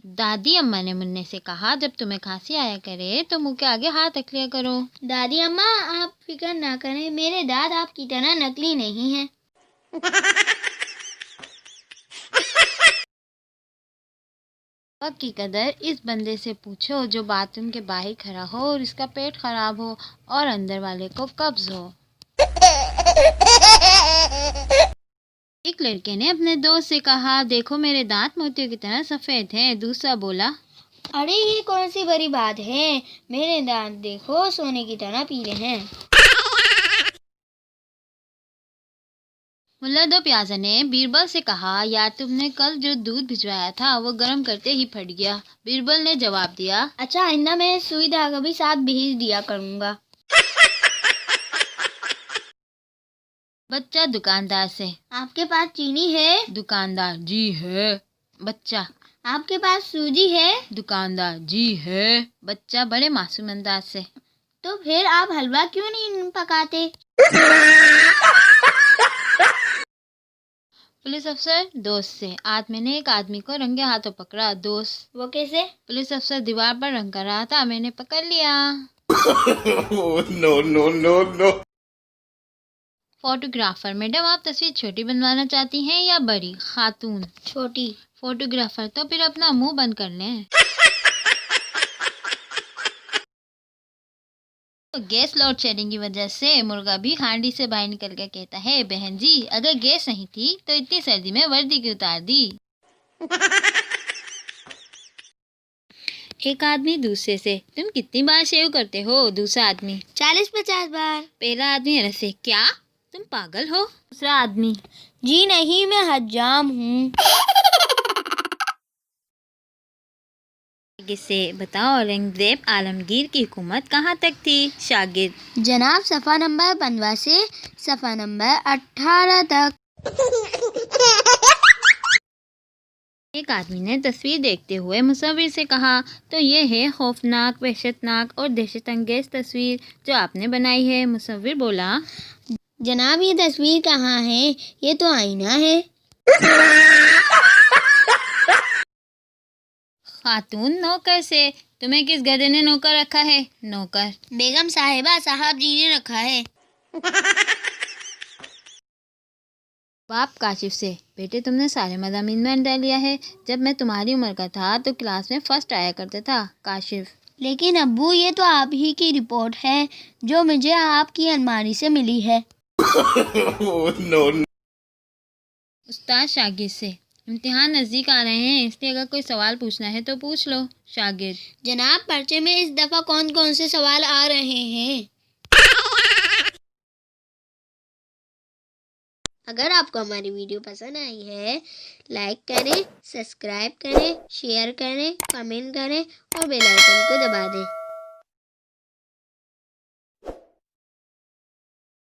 दादी अम्मा ने मुन्ने से कहा, जब तुम्हें खांसी आया करे तो मुंह के आगे हाथ रख लिया करो। दादी अम्मा, आप फिक्र ना करें, मेरे दांत आपकी तरह नकली नहीं हैं। वक्त की कदर इस बंदे से पूछो जो बाथरूम के बाहर खड़ा हो और इसका पेट खराब हो और अंदर वाले को कब्ज हो। एक लड़के ने अपने दोस्त से कहा, देखो मेरे दांत मोतियों की तरह सफेद हैं। दूसरा बोला, अरे ये कौन सी बड़ी बात है, मेरे दांत देखो सोने की तरह पीले हैं। मुल्ला दो प्याजा ने बीरबल से कहा, यार तुमने कल जो दूध भिजवाया था वो गर्म करते ही फट गया। बीरबल ने जवाब दिया, अच्छा आइंदा मैं सुई धागा भी साथ भेज दिया करूँगा। बच्चा दुकानदार से, आपके पास चीनी है? दुकानदार, जी है। बच्चा, आपके पास सूजी है? दुकानदार, जी है। बच्चा बड़े मासूम अंदाज से, तो फिर आप हलवा क्यों नहीं पकाते? पुलिस अफसर दोस्त से, आज मैंने एक आदमी को रंगे हाथों पकड़ा। दोस्त, वो कैसे? पुलिस अफसर दीवार पर रंग कर रहा था, मैंने पकड़ लिया। No no no no. Photographer, madam आप तस्वीर छोटी बनवाना चाहती हैं या बड़ी? खातून, छोटी। फोटोग्राफर, तो फिर अपना मुंह बंद कर लें। गैस लोड शेडिंग की वजह से मुर्गा भी हांडी से बाहर निकल कर कहता है, बहन जी अगर गैस नहीं थी तो इतनी सर्दी में वर्दी क्यों उतार दी। एक आदमी दूसरे से, तुम कितनी बार शेव करते हो? दूसरा आदमी, 40-50 बार। पहला आदमी हंस से, क्या तुम पागल हो? दूसरा आदमी, जी नहीं, मैं हज्जाम हूँ। से बताओ, औरंगजेब आलमगीर की हुकूमत कहाँ तक थी? शागिर्द, जनाब सफ़ा नंबर 15 से सफ़ा नंबर 18 तक। एक आदमी ने तस्वीर देखते हुए मुसव्विर से कहा, तो ये है खौफनाक, वहशतनाक और दहशत अंगेज तस्वीर जो आपने बनाई है। मुसव्विर बोला, जनाब ये तस्वीर कहाँ है, ये तो आईना है। खातून, नौकर से, तुम्हें किस गधे ने नौकर रखा है? नौकर, बेगम साहिबा, साहब जी ने रखा है। बाप काशिफ से, बेटे तुमने सारे मज़ामीन में अंडा लिया है। जब मैं तुम्हारी उम्र का था तो क्लास में फर्स्ट आया करता था। काशिफ, लेकिन अब्बू ये तो आप ही की रिपोर्ट है जो मुझे आपकी अलमारी से मिली है। No no. उस्ताद शागिर्द से, इम्तिहान नज़दीक आ रहे हैं इसलिए अगर कोई सवाल पूछना है तो पूछ लो। शागिर्द, जनाब पर्चे में इस दफ़ा कौन कौन से सवाल आ रहे हैं? अगर आपको हमारी वीडियो पसंद आई है, लाइक करें, सब्सक्राइब करें, शेयर करें, कमेंट करें और बेल आइकन को दबा दें।